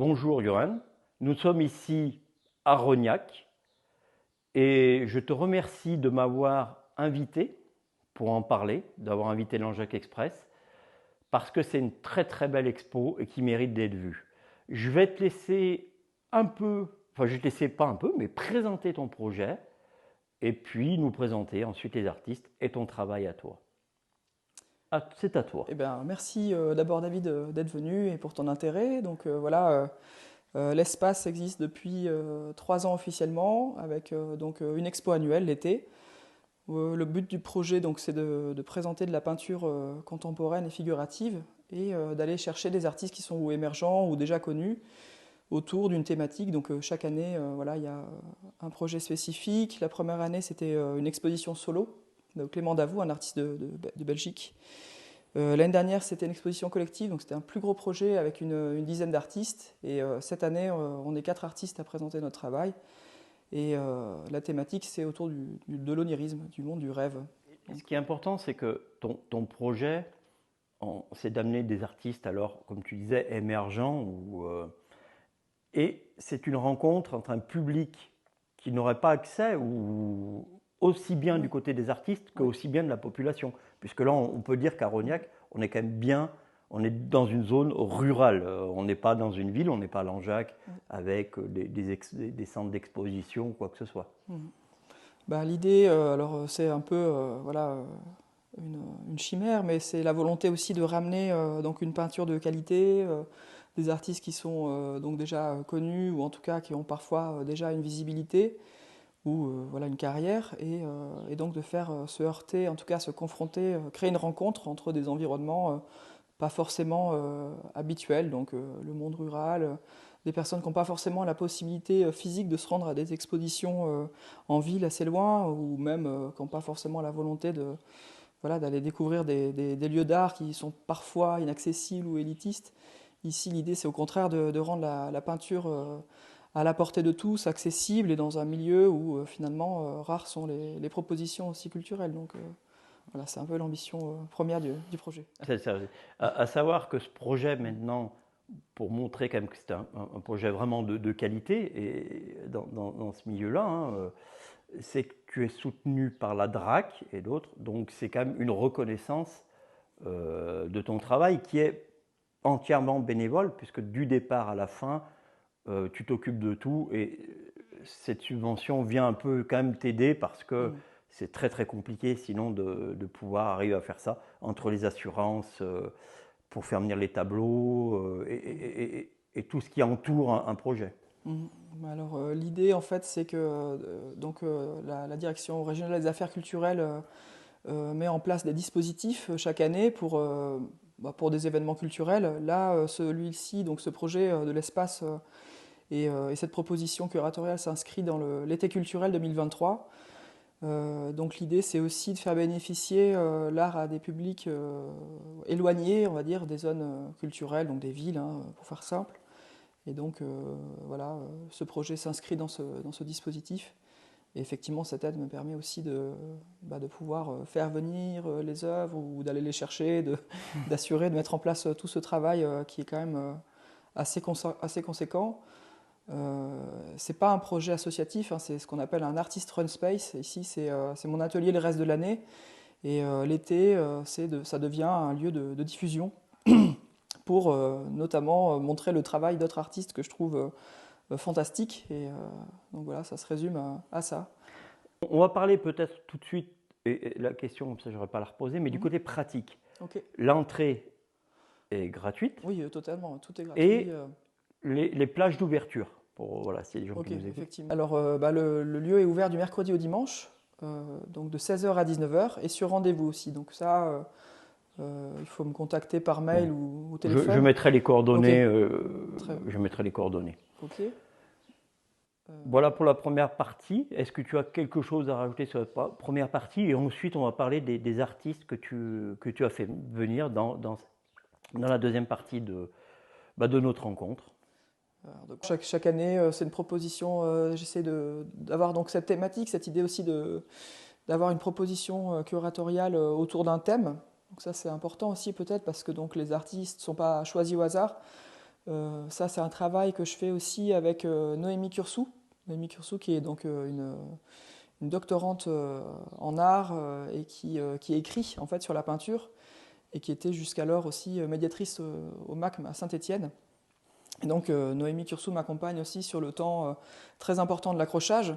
Bonjour Johan, nous sommes ici à Rognac et je te remercie de m'avoir invité pour en parler, d'avoir invité Langeac Express, parce que c'est une très très belle expo et qui mérite d'être vue. Je vais te laisser un peu, enfin je vais te laisser pas un peu, mais présenter ton projet et puis nous présenter ensuite les artistes et ton travail à toi. Ah, c'est à toi. Eh ben, merci d'abord David d'être venu et pour ton intérêt. Donc voilà, l'espace existe depuis 3 ans officiellement avec une expo annuelle l'été. Le but du projet donc c'est de présenter de la peinture contemporaine et figurative et d'aller chercher des artistes qui sont ou émergents ou déjà connus autour d'une thématique. Donc chaque année, voilà, il y a un projet spécifique. La première année, c'était une exposition solo de Clément Davout, un artiste de Belgique. L'année dernière, c'était une exposition collective, donc c'était un plus gros projet avec une dizaine d'artistes. Et cette année, on est 4 artistes à présenter notre travail. Et la thématique, c'est autour de l'onirisme, du monde du rêve. Et Donc, ce qui est important, c'est que ton projet, c'est d'amener des artistes, alors, comme tu disais, émergents, et c'est une rencontre entre un public qui n'aurait pas accès, ou aussi bien du oui, côté des artistes que oui. aussi bien de la population. Puisque là, on peut dire qu'à Rognac, on est quand même bien, on est dans une zone rurale. On n'est pas dans une ville, on n'est pas à Langeac Oui. avec des centres d'exposition ou quoi que ce soit. Mhm. Bah, l'idée, alors c'est un peu voilà, une chimère, mais c'est la volonté aussi de ramener donc une peinture de qualité, des artistes qui sont donc déjà connus ou en tout cas qui ont parfois déjà une visibilité ou voilà une carrière et donc de faire se heurter, en tout cas se confronter, créer une rencontre entre des environnements pas forcément habituels, donc le monde rural, des personnes qui n'ont pas forcément la possibilité physique de se rendre à des expositions en ville assez loin ou même qui n'ont pas forcément la volonté de voilà, d'aller découvrir des lieux d'art qui sont parfois inaccessibles ou élitistes. Ici, l'idée, c'est au contraire de rendre la peinture à la portée de tous, accessible et dans un milieu où finalement rares sont les propositions aussi culturelles. Donc voilà, c'est un peu l'ambition première du projet. C'est ça. À savoir que ce projet maintenant, pour montrer quand même que c'est un projet vraiment de qualité et dans ce milieu-là, hein, c'est que tu es soutenu par la DRAC et d'autres, donc c'est quand même une reconnaissance de ton travail qui est entièrement bénévole, puisque du départ à la fin, tu t'occupes de tout et cette subvention vient un peu quand même t'aider parce que Mm. c'est très très compliqué sinon de pouvoir arriver à faire ça entre les assurances pour faire venir les tableaux et tout ce qui entoure un projet. Mhm. Alors l'idée en fait c'est que la direction régionale des affaires culturelles met en place des dispositifs chaque année pour des événements culturels. Là celui-ci donc ce projet de l'espace et cette proposition curatoriale s'inscrit dans l'été culturel 2023. Donc l'idée c'est aussi de faire bénéficier l'art à des publics éloignés on va dire des zones culturelles donc des villes hein, pour faire simple. Et donc, voilà, ce projet s'inscrit dans ce dispositif. Et effectivement, cette aide me permet aussi de pouvoir faire venir les œuvres ou d'aller les chercher, d'assurer, de mettre en place tout ce travail qui est quand même assez conséquent. C'est pas un projet associatif, hein, c'est ce qu'on appelle un artist run space. Ici, c'est mon atelier le reste de l'année. Et l'été, ça devient un lieu de diffusion pour notamment montrer le travail d'autres artistes que je trouve fantastique. Et donc voilà, ça se résume à ça. On va parler peut-être tout de suite, et la question, comme ça je n'aurais pas à la reposer, mais du Mhm. côté pratique. Ok. L'entrée est gratuite Oui, totalement, tout est gratuit. et les plages d'ouverture, pour voilà, s'il y a des gens qui Ok, nous écoutent. effectivement. Alors, le lieu est ouvert du mercredi au dimanche, donc de 16h à 19h, et sur rendez-vous aussi. Donc ça, il faut me contacter par Bon. mail ou au Je téléphone. mettrai les Ok, coordonnées. très bien. Je mettrai les coordonnées. Ok. Voilà pour la première partie. Est-ce que tu as quelque chose à rajouter sur la première partie? Et ensuite, on va parler des artistes que tu as fait venir dans la deuxième partie de notre rencontre. Donc chaque année, c'est une proposition. J'essaie d'avoir donc cette thématique, cette idée aussi d'avoir une proposition curatoriale autour d'un thème. Donc ça c'est important aussi peut-être parce que donc les artistes ne sont pas choisis au hasard. Ça, c'est un travail que je fais aussi avec Noémie Cursou. Noémie Cursou, qui est donc une doctorante en art et qui écrit en fait sur la peinture et qui était jusqu'alors aussi médiatrice au MAC à Saint-Étienne. Et donc Noémie Cursou m'accompagne aussi sur le temps très important de l'accrochage.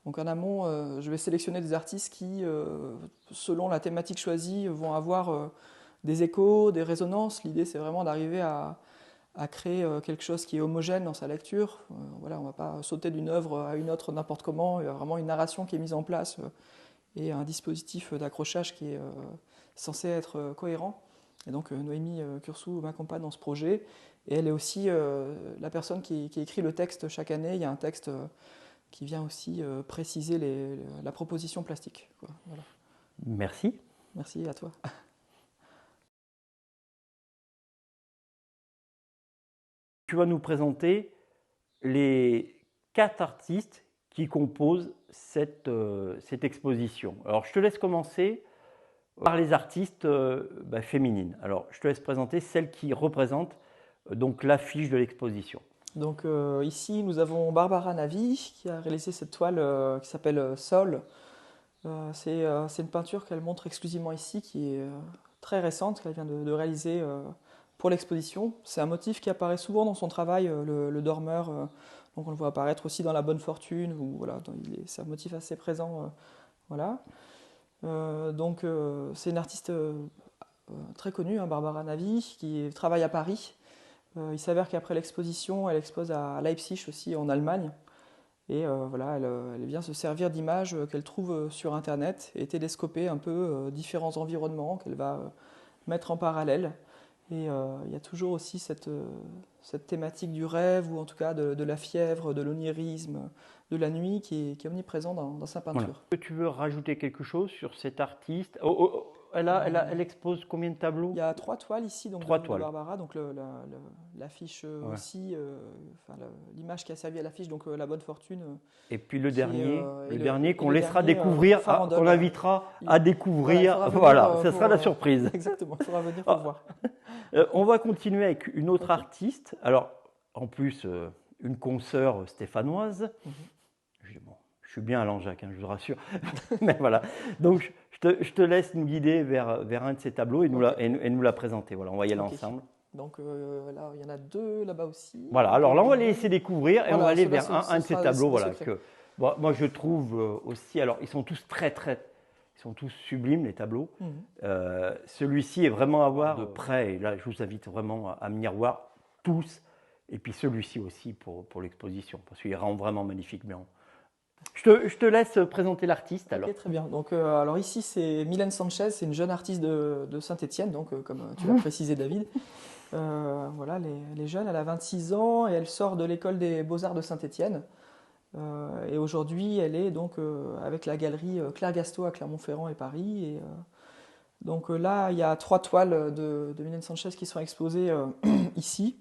Donc en amont, je vais sélectionner des artistes qui, selon la thématique choisie, vont avoir des échos, des résonances. L'idée, c'est vraiment d'arriver à créer quelque chose qui est homogène dans sa lecture. Voilà, on ne va pas sauter d'une œuvre à une autre n'importe comment. Il y a vraiment une narration qui est mise en place et un dispositif d'accrochage qui est censé être cohérent. Et donc Noémie Cursou m'accompagne dans ce projet. Et elle est aussi la personne qui écrit le texte chaque année. Il y a un texte qui vient aussi préciser la proposition plastique. Voilà. Merci. Merci à toi. Tu vas nous présenter les 4 artistes qui composent cette exposition. Alors, je te laisse commencer par les artistes féminines. Alors, je te laisse présenter celles qui représentent donc l'affiche de l'exposition. Donc ici, nous avons Barbara Navy qui a réalisé cette toile qui s'appelle Sol. C'est une peinture qu'elle montre exclusivement ici, qui est très récente, qu'elle vient de réaliser pour l'exposition. C'est un motif qui apparaît souvent dans son travail, le dormeur. Donc on le voit apparaître aussi dans La Bonne Fortune. Où, voilà, c'est un motif assez présent. Voilà. Donc c'est une artiste très connue, hein, Barbara Navy, qui travaille à Paris. Il s'avère qu'après l'exposition, elle expose à Leipzig aussi, en Allemagne. Et voilà, elle vient se servir d'images qu'elle trouve sur Internet et télescoper un peu différents environnements qu'elle va mettre en parallèle. Et il y a toujours aussi cette thématique du rêve, ou en tout cas de la fièvre, de l'onirisme, de la nuit qui est omniprésent dans sa peinture. Voilà. Est-ce que tu veux rajouter quelque chose sur cet artiste? Elle expose combien de tableaux? Il y a 3 toiles ici, donc 3 de toiles. Barbara, donc l'affiche Ouais. aussi, l'image qui a servi à l'affiche, donc La Bonne Fortune. Et puis le qui dernier, est, dernier qu'on le laissera dernier, découvrir, Farandole. qu'on invitera à Voilà, découvrir. il Voilà, faudra ça venir, sera la surprise. Exactement, il faudra venir pour voir. On va continuer avec une autre Ok. artiste. Alors, en plus, une consoeur stéphanoise. Mhm. Bon, je suis bien Alain Jacques, hein, je vous rassure. Mais voilà. Donc, je te laisse nous guider vers un de ces tableaux et nous, Ok. nous la présenter. Voilà, on va y aller Ok. ensemble. Donc là, il y en a 2 là-bas aussi. Voilà, alors là, on va les laisser découvrir et on Voilà, va aller ceux-là, vers ce un de ces sera tableaux. des Voilà, secrets. que, bon, moi, je trouve aussi. Alors, ils sont tous ils sont tous sublimes, les tableaux. Mhm. Celui-ci est vraiment à voir de près. Et là, je vous invite vraiment à venir voir tous. Et puis celui-ci aussi pour l'exposition, parce qu'il rend vraiment magnifique. Bien. Je te laisse présenter l'artiste alors. Ok, très bien. Donc, alors ici, c'est Mylène Sanchez, c'est une jeune artiste de Saint-Étienne, donc comme tu l'as précisé, David. Voilà, elle est jeune, elle a 26 ans et elle sort de l'école des Beaux-Arts de Saint-Étienne. Et aujourd'hui, elle est donc avec la galerie Claire Gasto à Clermont-Ferrand et Paris. Et, donc là, il y a 3 toiles de Mylène Sanchez qui sont exposées ici.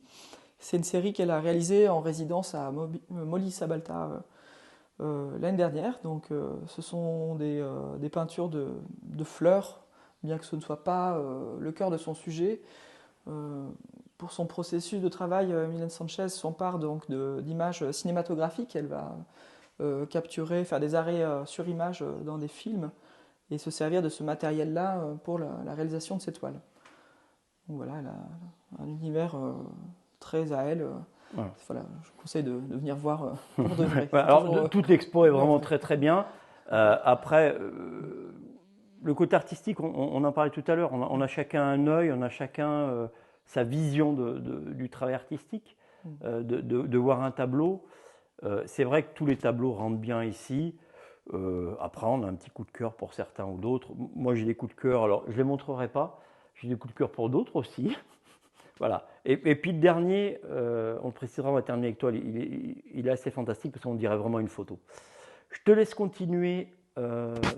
C'est une série qu'elle a réalisée en résidence à Molly Sabalta l'année dernière. Donc ce sont des peintures de fleurs, bien que ce ne soit pas le cœur de son sujet. Pour son processus de travail, Mylène Sanchez s'empare donc d'images cinématographiques. Elle va capturer, faire des arrêts sur image dans des films et se servir de ce matériel-là pour la réalisation de ses toiles. Donc voilà, elle a un univers très à elle. Voilà. Voilà, je vous conseille de venir voir pour de vrai. Alors, toute l'expo est vraiment très très bien. Après, le côté artistique, on en parlait tout à l'heure, on a chacun un œil, on a chacun sa vision du travail artistique, de voir un tableau. C'est vrai que tous les tableaux rentrent bien ici. Après, on a un petit coup de cœur pour certains ou d'autres. Moi, j'ai des coups de cœur, alors je ne les montrerai pas. J'ai des coups de cœur pour d'autres aussi. Voilà. Et puis le dernier, on le précisera, on va terminer avec toi, il est assez fantastique parce qu'on dirait vraiment une photo. Je te laisse continuer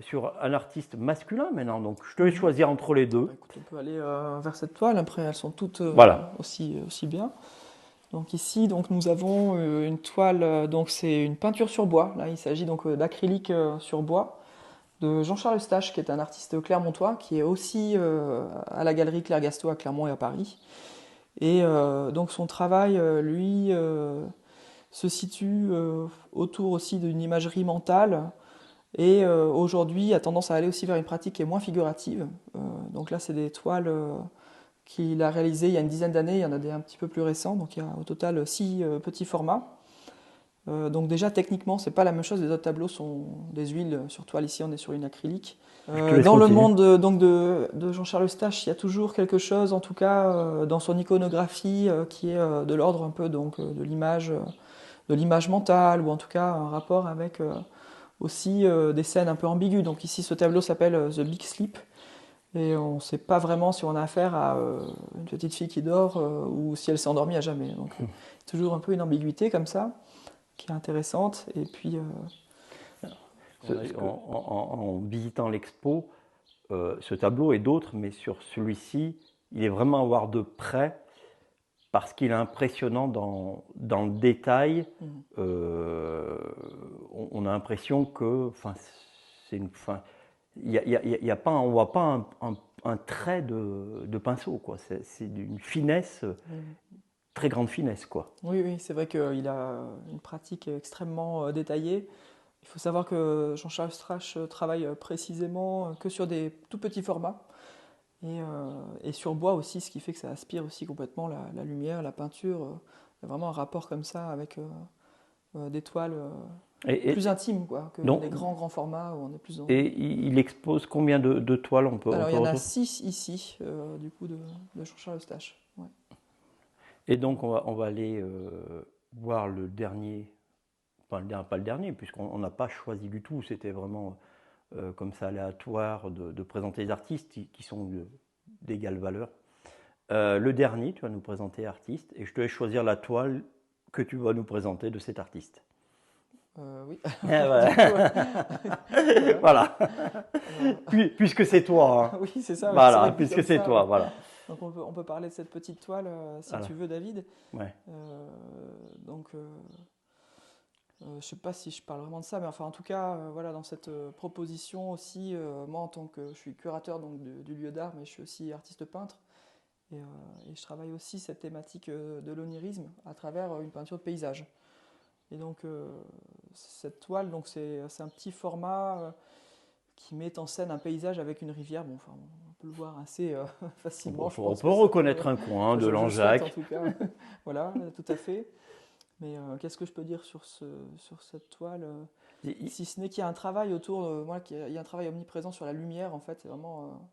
sur un artiste masculin maintenant, donc je te laisse choisir entre les deux. Écoute, on peut aller vers cette toile, après elles sont toutes Voilà. aussi bien. Donc ici, donc, nous avons une toile, donc c'est une peinture sur bois, là il s'agit donc d'acrylique sur bois, de Jean-Charles Eustache, qui est un artiste clermontois, qui est aussi à la galerie Claire Gasto à Clermont et à Paris. Et donc son travail, lui, se situe autour aussi d'une imagerie mentale et aujourd'hui a tendance à aller aussi vers une pratique qui est moins figurative. Donc là, c'est des toiles qu'il a réalisées il y a une dizaine d'années, il y en a des un petit peu plus récents, donc il y a au total 6 petits formats. Donc déjà techniquement c'est pas la même chose, les autres tableaux sont des huiles sur toile, ici on est sur une acrylique. Je te laisse Dans le continuer. monde donc de Jean-Charles Eustache, il y a toujours quelque chose, en tout cas dans son iconographie, qui est de l'ordre un peu donc, de l'image mentale, ou en tout cas un rapport avec aussi des scènes un peu ambiguës. Donc ici ce tableau s'appelle The Big Sleep, et on ne sait pas vraiment si on a affaire à une petite fille qui dort ou si elle s'est endormie à jamais. Donc toujours un peu une ambiguïté comme ça, qui est intéressante. Et puis En visitant l'expo, ce tableau et d'autres, mais sur celui-ci, il est vraiment à voir de près parce qu'il est impressionnant dans le détail. On a l'impression que, c'est une, y a pas, on voit pas un trait de pinceau, quoi. C'est d'une finesse, très grande finesse, quoi. oui, oui, c'est vrai qu'il a une pratique extrêmement détaillée. Il faut savoir que Jean-Charles Strache travaille précisément que sur des tout petits formats et sur bois aussi, ce qui fait que ça aspire aussi complètement la lumière, la peinture. Il y a vraiment un rapport comme ça avec des toiles Et plus intimes quoi, que donc, des grands formats où on est plus dans... et il expose combien de toiles on Alors il peut y en a retrouver? 6 ici, du coup, de Jean-Charles Eustache. Ouais. Et donc on va aller voir le dernier, pas le dernier, puisqu'on n'a pas choisi du tout, c'était vraiment comme ça aléatoire de présenter les artistes qui sont d'égale valeur. Le dernier, tu vas nous présenter artiste, et je te laisse choisir la toile que tu vas nous présenter de cet artiste. Oui. Voilà. Puisque c'est toi. Hein. Oui, c'est ça. C'est Voilà, vrai que vu puisque comme c'est ça, toi, voilà. donc on peut parler de cette petite toile si Voilà. tu veux, David. Ouais. Donc, je ne sais pas si je parle vraiment de ça, mais enfin, en tout cas, voilà, dans cette proposition aussi, moi, en tant que je suis curateur donc du lieu d'art, mais je suis aussi artiste peintre, et je travaille aussi cette thématique de l'onirisme à travers une peinture de paysage. Et donc, cette toile, donc c'est un petit format qui met en scène un paysage avec une rivière. Bon, enfin, on peut le voir assez facilement, je On pense peut que c'est... reconnaître un coin de je le souhaite en Langeac. tout cas. Voilà, tout à fait. Mais qu'est-ce que je peux dire sur cette toile si ce n'est qu'il y a un travail autour, moi, il y a un travail omniprésent sur la lumière, en fait. C'est vraiment...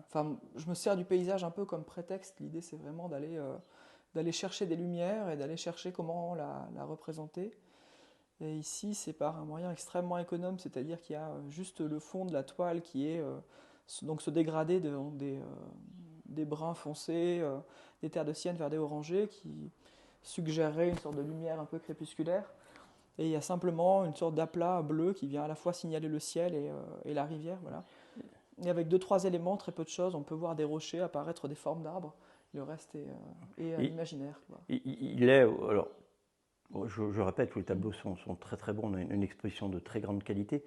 Enfin, je me sers du paysage un peu comme prétexte. L'idée, c'est vraiment d'aller chercher des lumières et d'aller chercher comment la représenter. Et ici, c'est par un moyen extrêmement économe, c'est-à-dire qu'il y a juste le fond de la toile qui est donc ce dégradé des bruns foncés, des terres de sienne vers des orangés qui suggérerait une sorte de lumière un peu crépusculaire. Et il y a simplement une sorte d'aplat bleu qui vient à la fois signaler le ciel et la rivière. Voilà. Et avec deux, trois éléments, très peu de choses, on peut voir des rochers apparaître des formes d'arbres. Le reste est imaginaire. Quoi. Il est, alors, je répète, tous les tableaux sont très très bons, on a une exposition de très grande qualité.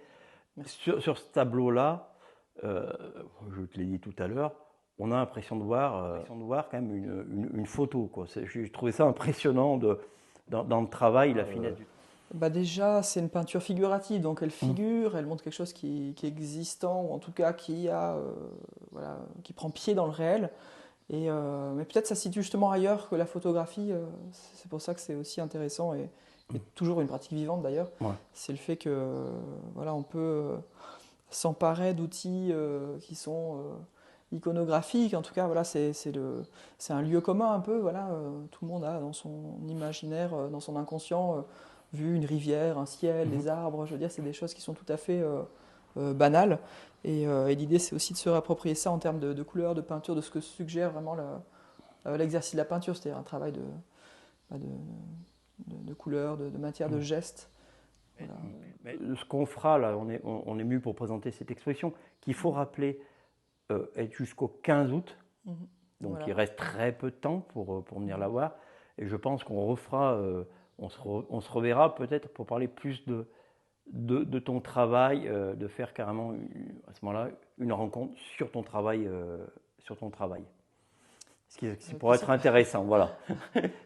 Sur ce tableau-là, je te l'ai dit tout à l'heure, on a l'impression de voir quand même une photo. J'ai trouvé ça impressionnant dans le travail, la finesse du... Bah déjà, c'est une peinture figurative, donc elle figure, elle montre quelque chose qui est existant, ou en tout cas voilà, qui prend pied dans le réel. Mais peut-être ça se situe justement ailleurs que la photographie. C'est pour ça que c'est aussi intéressant et toujours une pratique vivante d'ailleurs. Ouais. C'est le fait que voilà, on peut s'emparer d'outils qui sont iconographiques. En tout cas, voilà, c'est un lieu commun un peu. Voilà, tout le monde a dans son imaginaire, dans son inconscient, vu une rivière, un ciel, des arbres. Je veux dire, c'est des choses qui sont tout à fait banales. Et l'idée, c'est aussi de se réapproprier ça en termes de couleurs, de peinture, de ce que suggère vraiment l'exercice de la peinture, c'est-à-dire un travail de couleurs, de matière, de gestes. Voilà. Mais ce qu'on fera là, on est mieux pour présenter cette exposition, qu'il faut rappeler est jusqu'au 15 août. Donc Voilà. il reste très peu de temps pour venir la voir. Et je pense qu'on refera, on se reverra peut-être pour parler plus de ton travail, de faire carrément à ce moment-là une rencontre sur ton travail. Ce qui pourrait être intéressant, voilà,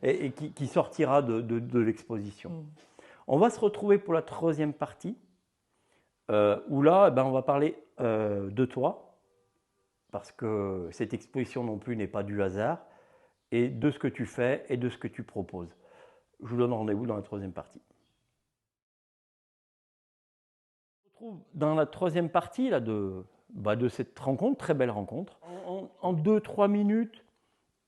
et qui sortira de l'exposition. On va se retrouver pour la troisième partie, où là, on va parler de toi, parce que cette exposition non plus n'est pas du hasard, et de ce que tu fais et de ce que tu proposes. Je vous donne rendez-vous dans la troisième partie. On se retrouve dans la troisième partie là, de cette rencontre, très belle rencontre. En 2-3 minutes,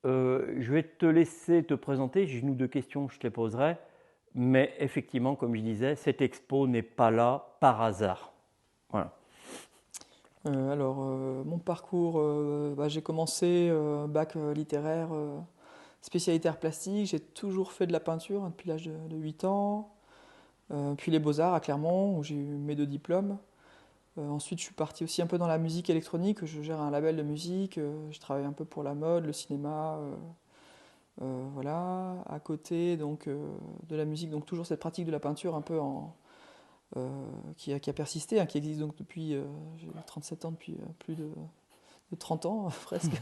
je vais te laisser te présenter. J'ai une ou deux questions que je te les poserai. Mais effectivement, comme je disais, cette expo n'est pas là par hasard. Voilà. Mon parcours, j'ai commencé bac littéraire, spécialité art plastique. J'ai toujours fait de la peinture depuis l'âge de 8 ans. Puis les Beaux-Arts à Clermont, où j'ai eu mes 2 diplômes. Ensuite, je suis parti aussi un peu dans la musique électronique. Je gère un label de musique. Je travaille un peu pour la mode, le cinéma. Voilà. À côté donc, de la musique, donc toujours cette pratique de la peinture un peu qui a persisté, hein, qui existe donc depuis, j'ai 37 ans, depuis plus de 30 ans presque.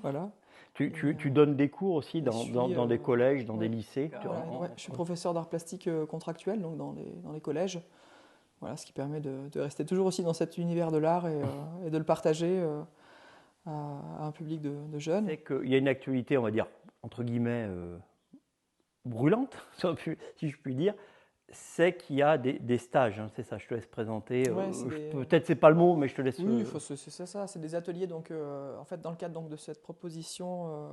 Voilà. Tu donnes des cours aussi dans des collèges, dans des lycées. Voilà, je suis professeur d'art plastique contractuel donc dans les collèges. Voilà, ce qui permet de rester toujours aussi dans cet univers de l'art et de le partager à un public de jeunes. C'est qu'il y a une actualité, on va dire, entre guillemets, brûlante, si je puis dire, c'est qu'il y a des stages, hein, c'est ça, je te laisse présenter. Ouais, peut-être c'est pas le mot, mais je te laisse. Oui, c'est ça, c'est des ateliers. Donc, en fait, dans le cadre donc, de cette proposition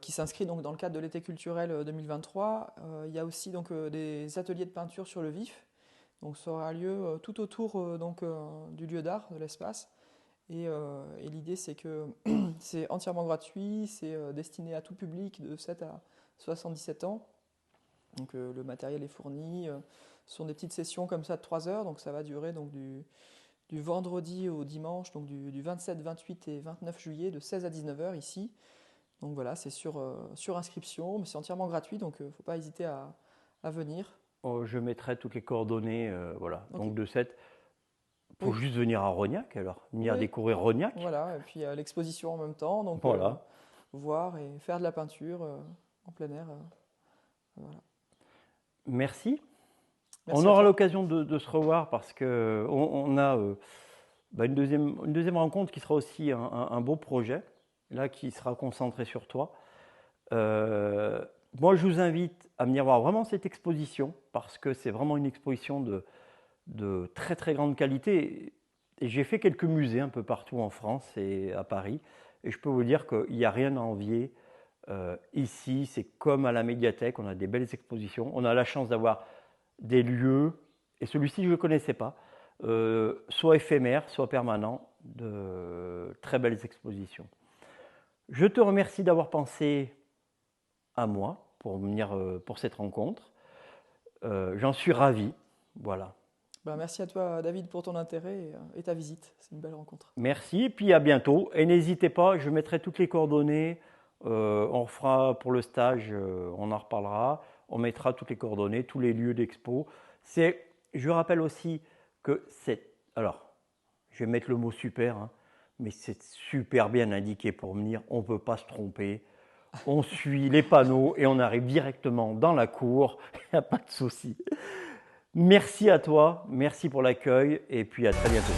qui s'inscrit donc, dans le cadre de l'été culturel 2023, il y a aussi donc, des ateliers de peinture sur le vif. Donc, ça aura lieu tout autour du lieu d'art, de l'espace. Et l'idée, c'est que c'est entièrement gratuit, c'est destiné à tout public de 7 à 77 ans. Donc le matériel est fourni. Ce sont des petites sessions comme ça de 3 heures, donc ça va durer donc, du vendredi au dimanche, donc du 27, 28 et 29 juillet, de 16 à 19 heures ici. Donc voilà, c'est sur inscription, mais c'est entièrement gratuit, donc il ne faut pas hésiter à venir. Je mettrai toutes les coordonnées, voilà. Okay. Donc de cette. Pour juste venir à Rognac, alors, venir découvrir Rognac. Voilà, et puis l'exposition en même temps, donc voilà. Voir et faire de la peinture en plein air. Voilà. Merci. On aura l'occasion de se revoir parce qu'on a une deuxième rencontre qui sera aussi un beau projet, là qui sera concentré sur toi. Moi, je vous invite à venir voir vraiment cette exposition parce que c'est vraiment une exposition de très très grande qualité. Et j'ai fait quelques musées un peu partout en France et à Paris. Et je peux vous dire qu'il n'y a rien à envier. Ici, c'est comme à la médiathèque, on a des belles expositions. On a la chance d'avoir des lieux, et celui-ci je ne le connaissais pas, soit éphémères, soit permanents, de très belles expositions. Je te remercie d'avoir pensé à moi pour venir pour cette rencontre. J'en suis ravi. Voilà. Merci à toi, David, pour ton intérêt et ta visite. C'est une belle rencontre. Merci, et puis à bientôt. Et n'hésitez pas, je mettrai toutes les coordonnées. On refera pour le stage, on en reparlera. On mettra toutes les coordonnées, tous les lieux d'expo. Je rappelle aussi que c'est... Alors, je vais mettre le mot super, hein, mais c'est super bien indiqué pour venir. On ne peut pas se tromper. On suit les panneaux et on arrive directement dans la cour. Il n'y a pas de souci. Merci à toi, merci pour l'accueil et puis à très bientôt.